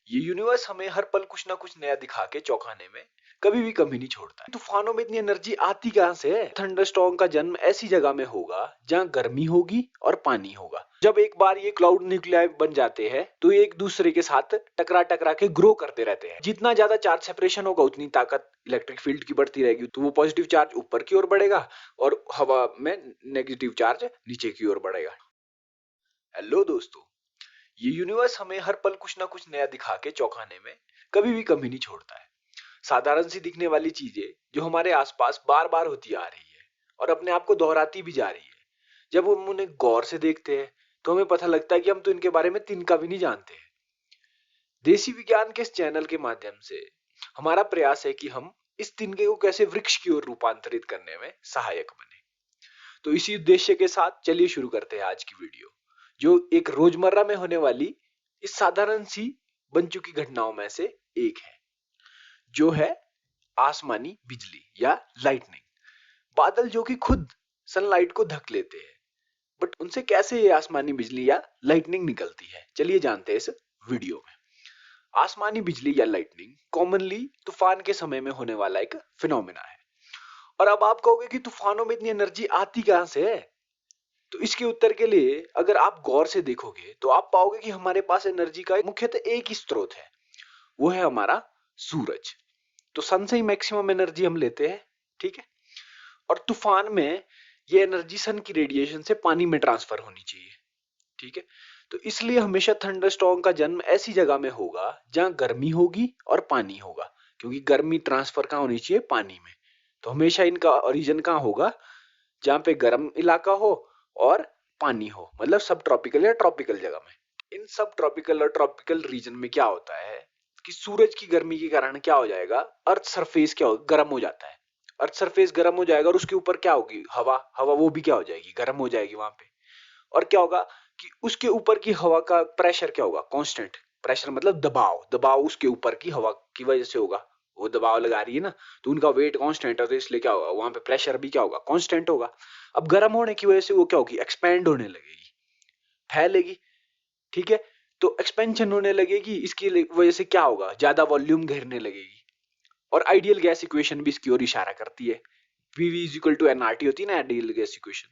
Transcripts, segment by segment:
ये यूनिवर्स हमें हर पल कुछ ना कुछ नया दिखा के चौंकाने में कभी भी कमी नहीं छोड़ता है। तूफानों में इतनी एनर्जी आती कहां से है? थंडरस्टॉर्म का जन्म ऐसी जगह में होगा जहां गर्मी होगी और पानी होगा। जब एक बार ये क्लाउड न्यूक्लियाई बन जाते हैं तो ये एक दूसरे के साथ टकरा टकरा के ग्रो करते रहते हैं। जितना ज्यादा चार्ज सेपरेशन होगा उतनी ताकत इलेक्ट्रिक फील्ड की बढ़ती रहेगी, तो वो पॉजिटिव चार्ज ऊपर की ओर बढ़ेगा और हवा में नेगेटिव चार्ज नीचे की ओर बढ़ेगा। हेलो दोस्तों, ये यूनिवर्स हमें हर पल कुछ ना कुछ नया दिखा के चौंकाने में कभी भी कमी नहीं छोड़ता है। साधारण सी दिखने वाली चीजें जो हमारे आसपास बार बार होती आ रही है और अपने आप को दोहराती भी जा रही है, जब हम उन्हें गौर से देखते हैं तो हमें पता लगता है कि हम तो इनके बारे में तिनका भी नहीं जानते हैं। देसी विज्ञान के इस चैनल के माध्यम से हमारा प्रयास है कि हम इस तिनके को कैसे वृक्ष की ओर रूपांतरित करने में सहायक बने। तो इसी उद्देश्य के साथ चलिए शुरू करते हैं आज की वीडियो, जो एक रोजमर्रा में होने वाली इस साधारण सी बन चुकी घटनाओं में से एक है, जो है आसमानी बिजली या लाइटनिंग। बादल जो कि खुद सनलाइट को ढक लेते हैं, बट उनसे कैसे ये आसमानी बिजली या लाइटनिंग निकलती है, चलिए जानते हैं इस वीडियो में। आसमानी बिजली या लाइटनिंग कॉमनली तूफान के समय में होने वाला एक फिनोमेना है। और अब आप कहोगे कि तूफानों में इतनी एनर्जी आती कहां से है? तो इसके उत्तर के लिए अगर आप गौर से देखोगे तो आप पाओगे कि हमारे पास एनर्जी का मुख्यतः एक ही स्रोत है, वो है हमारा सूरज। तो सन से ही मैक्सिमम एनर्जी हम लेते हैं, ठीक है। और तूफान में ये एनर्जी सन की रेडिएशन से पानी में ट्रांसफर होनी चाहिए, ठीक है। तो इसलिए हमेशा थंडरस्टॉर्म का जन्म ऐसी जगह में होगा जहां गर्मी होगी और पानी होगा, क्योंकि गर्मी ट्रांसफर कहां होनी चाहिए? पानी में। तो हमेशा इनका ओरिजिन कहां होगा? जहां पे गर्म इलाका हो और पानी हो, मतलब सब ट्रॉपिकल या ट्रॉपिकल जगह में। इन सब ट्रॉपिकल और ट्रॉपिकल रीजन में क्या होता है कि सूरज की गर्मी के कारण क्या हो जाएगा, अर्थ सरफेस क्या हो, गर्म हो जाता है। अर्थ सरफेस गर्म हो जाएगा और उसके ऊपर क्या होगी? हवा। हवा वो भी क्या हो जाएगी? गर्म हो जाएगी वहां पे। और क्या होगा कि उसके ऊपर की हवा का प्रेशर क्या होगा? कांस्टेंट प्रेशर, मतलब दबाव। दबाव उसके ऊपर की हवा की वजह से होगा, वो दबाव लगा रही है ना, तो उनका वेट कांस्टेंट है, तो इसलिए क्या होगा? वहां पे प्रेशर भी क्या होगा? कांस्टेंट होगा। अब गर्म होने की वजह से वो क्या होगी? एक्सपैंड होने लगेगी, फैलेगी, ठीक है। तो एक्सपेंशन होने लगेगी, इसकी वजह से क्या होगा? ज्यादा वॉल्यूम घेरने लगेगी। और आइडियल गैस इक्वेशन भी इसकी ओर इशारा करती है। PV is equal to NRT होती है ना, आइडियल गैस इक्वेशन।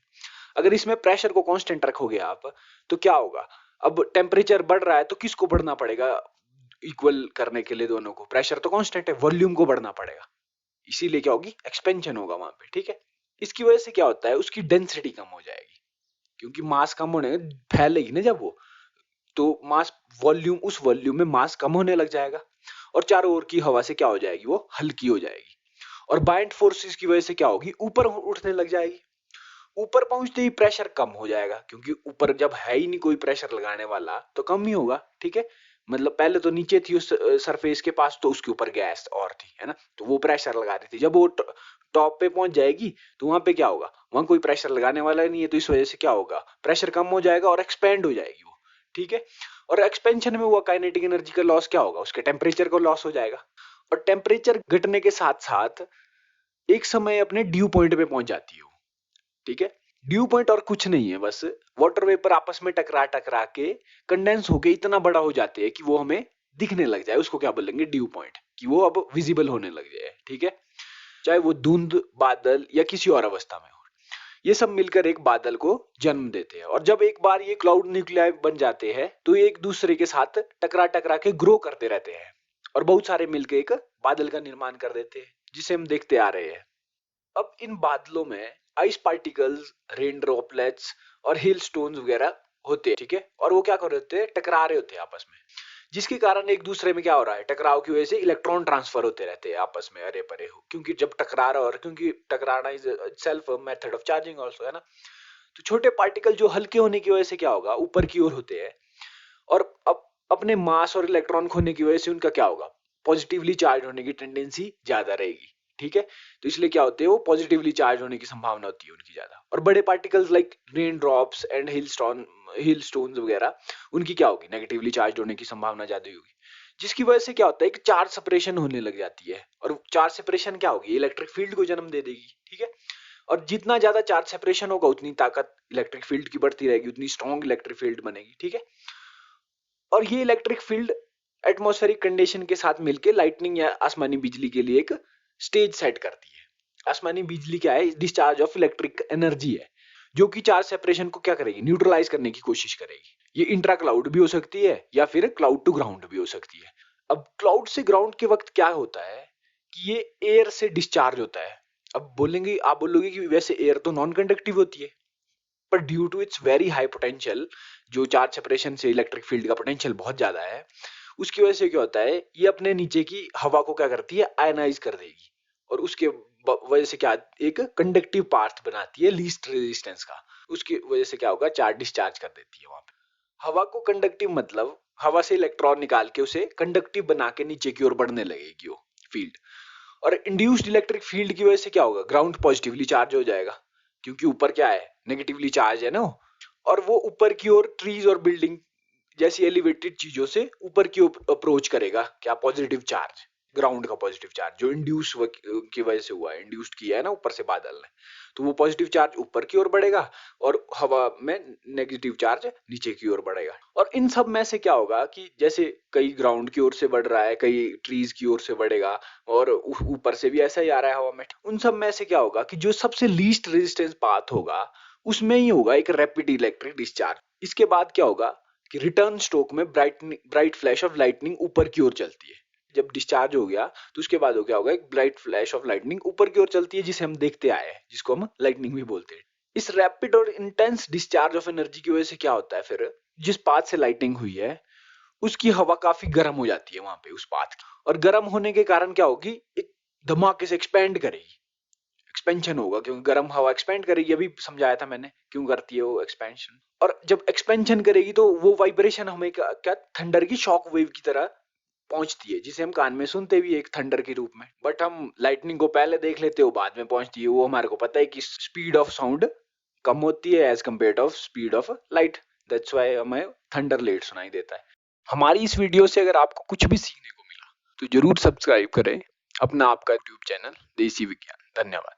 अगर इसमें प्रेशर को कांस्टेंट रखोगे आप तो क्या होगा? अब टेम्परेचर बढ़ रहा है तो किसको बढ़ना पड़ेगा इक्वल करने के लिए? दोनों को। प्रेशर तो कांस्टेंट है, वॉल्यूम को बढ़ना पड़ेगा, इसीलिए क्या होगी? एक्सपेंशन होगा वहां पे, ठीक है। इसकी वजह से क्या होता है? उसकी डेंसिटी कम हो जाएगी, क्योंकि मास कम होने, फैलेगी ना जब वो, तो मास वॉल्यूम, उस वॉल्यूम में मास कम होने लग जाएगा और चारों ओर की हवा से क्या हो जाएगी? वो हल्की हो जाएगी। और बाइंड फोर्सेस की वजह से क्या होगी? ऊपर उठने लग जाएगी। ऊपर पहुंचते ही प्रेशर कम हो जाएगा, क्योंकि ऊपर जब है ही नहीं कोई प्रेशर लगाने वाला तो कम ही होगा, ठीक है। मतलब पहले तो नीचे थी उस सरफेस के पास, तो उसके ऊपर गैस और थी, है ना, तो वो प्रेशर लगा रही थी। जब वो टॉप पे पहुंच जाएगी तो वहां पे क्या होगा? वहां कोई प्रेशर लगाने वाला नहीं है, तो इस वजह से क्या होगा? प्रेशर कम हो जाएगा और एक्सपेंड हो जाएगी वो, ठीक है। और एक्सपेंशन में हुआ काइनेटिक एनर्जी का लॉस क्या होगा? उसके टेम्परेचर का लॉस हो जाएगा। और टेम्परेचर घटने के साथ साथ एक समय अपने ड्यू पॉइंट पे पहुंच जाती है वो, ठीक है। ड्यू पॉइंट और कुछ नहीं है, बस वाटर वेपर आपस में टकरा टकरा के कंडेंस होके इतना बड़ा हो जाते हैं कि वो हमें दिखने लग जाए। उसको क्या बोलेंगे? ड्यू पॉइंट, कि वो अब विजिबल होने लग जाए, ठीक है। चाहे वो धुंध, बादल या किसी और अवस्था में हो, ये सब मिलकर एक बादल को जन्म देते हैं। और जब एक बार ये क्लाउड न्यूक्लियाई बन जाते हैं तो ये एक दूसरे के साथ टकरा टकरा के ग्रो करते रहते हैं और बहुत सारे मिलकर एक बादल का निर्माण कर देते हैं, जिसे हम देखते आ रहे हैं। अब इन बादलों में आइस पार्टिकल्स, रेन ड्रॉपलेट्स और हिल स्टोन्स वगैरह होते हैं, ठीक है। और वो क्या कर रहे होते हैं? टकरा रहे होते हैं आपस में, जिसके कारण एक दूसरे में क्या हो रहा है? टकराव की वजह से इलेक्ट्रॉन ट्रांसफर होते रहते हैं आपस में, अरे परे हो, क्योंकि जब टकरा रहा, और क्योंकि टकराना is self method of charging also, है ना। तो छोटे पार्टिकल जो हल्के होने की वजह से क्या होगा? ऊपर की ओर होते हैं, और अब अपने मास और इलेक्ट्रॉन खोने की वजह से उनका क्या होगा? पॉजिटिवली चार्ज होने की टेंडेंसी ज्यादा रहेगी, ठीक है। तो इसलिए क्या होते हैं? वो पॉजिटिवली चार्ज होने की संभावना होती है उनकी ज्यादा। और बड़े particles like rain drops and hill stones वगैरह, उनकी क्या होगी? नेगेटिवली चार्ज होने की संभावना ज्यादा होगी, जिसकी वजह से क्या होता है कि चार्ज सेपरेशन होने लग जाती है। और चार्ज सेपरेशन क्या होगी? इलेक्ट्रिक फील्ड को जन्म दे देगी, ठीक है। और जितना ज्यादा चार्ज सेपरेशन होगा उतनी ताकत इलेक्ट्रिक फील्ड की बढ़ती रहेगी, उतनी स्ट्रॉन्ग इलेक्ट्रिक फील्ड बनेगी, ठीक है। और ये इलेक्ट्रिक फील्ड एटमॉस्फेरिक कंडीशन के साथ मिलके लाइटनिंग या आसमानी बिजली के लिए एक स्टेज सेट करती है। आसमानी बिजली क्या है? डिस्चार्ज ऑफ इलेक्ट्रिक एनर्जी है, जो कि चार्ज सेपरेशन को क्या करेगी? न्यूट्रलाइज करने की कोशिश करेगी। ये इंट्रा क्लाउड भी हो सकती है या फिर क्लाउड टू ग्राउंड भी हो सकती है। अब क्लाउड से ग्राउंड के वक्त क्या होता है कि ये एयर से डिस्चार्ज होता है। अब बोलेंगे, आप बोलोगे कि वैसे एयर तो नॉन कंडक्टिव होती है, पर due to its very high potential, जो चार्ज सेपरेशन से इलेक्ट्रिक फील्ड का पोटेंशियल बहुत ज्यादा है, उसकी वजह से क्या होता है, ये अपने नीचे की हवा को क्या करती है? आयनाइज कर देगी, और उसके वजह से क्या, एक कंडक्टिव पाथ बनाती है लीस्ट रेजिस्टेंस का। उसकी वजह से क्या होगा? चार्ज डिस्चार्ज कर देती है वहां पे। हवा को कंडक्टिव मतलब हवा से इलेक्ट्रॉन निकाल के उसे कंडक्टिव बना के नीचे की ओर बढ़ने लगेगी वो फील्ड। और इंड्यूस्ड इलेक्ट्रिक फील्ड की वजह से क्या होगा? ग्राउंड पॉजिटिवली चार्ज हो जाएगा, क्योंकि ऊपर क्या है? नेगेटिवली चार्ज है ना। और वो ऊपर की ओर ट्रीज और बिल्डिंग जैसी एलिवेटेड चीजों से ऊपर की ओर अप्रोच करेगा। क्या? पॉजिटिव चार्ज, ग्राउंड का पॉजिटिव चार्ज जो इंड्यूस की वजह से हुआ है, इंड्यूस्ड किया है ना ऊपर से बादल ने, तो वो पॉजिटिव चार्ज ऊपर की ओर बढ़ेगा और हवा में नेगेटिव चार्ज नीचे की ओर बढ़ेगा। और इन सब में से क्या होगा कि जैसे कई ग्राउंड की ओर से बढ़ रहा है, कई ट्रीज की ओर से बढ़ेगा, और ऊपर से भी ऐसा ही आ रहा है हवा में। उन सब में से क्या होगा कि जो सबसे लीस्ट रेजिस्टेंस पाथ होगा उसमें ही होगा एक रैपिड इलेक्ट्रिक डिस्चार्ज। इसके बाद क्या होगा कि रिटर्न स्ट्रोक में ब्राइट फ्लैश ऑफ लाइटनिंग ऊपर की ओर चलती है। जब डिस्चार्ज हो गया तो उसके बाद क्या होगा? एक ब्राइट फ्लैश ऑफ लाइटनिंग ऊपर की ओर चलती है, जिसे हम देखते आए हैं, जिसको हम लाइटनिंग भी बोलते हैं। इस रैपिड और इंटेंस डिस्चार्ज ऑफ एनर्जी की वजह से क्या होता है, फिर जिस पाथ से लाइटनिंग हुई है उसकी हवा काफी गर्म हो जाती है वहां पे उस पाथ की, और गर्म होने के कारण क्या होगी? एक धमाके से एक्सपेंड करेगी, एक्सपेंशन होगा, क्योंकि गर्म हवा एक्सपेंड करेगी। अभी समझाया था मैंने क्यों करती है वो एक्सपेंशन। और जब एक्सपेंशन करेगी तो वो वाइब्रेशन हमें क्या थंडर की शॉक वेव की तरह पहुंचती है, जिसे हम कान में सुनते भी एक थंडर के रूप में। बट हम लाइटनिंग को पहले देख लेते हो, बाद में पहुंचती है। वो हमारे को पता है कि स्पीड ऑफ साउंड कम होती है as compare of speed of light, that's why हमें थंडर लेट सुनाई देता है। हमारी इस वीडियो से अगर आपको कुछ भी सीखने को मिला तो जरूर सब्सक्राइब करें अपना आपका यूट्यूब चैनल देसी विज्ञान। धन्यवाद।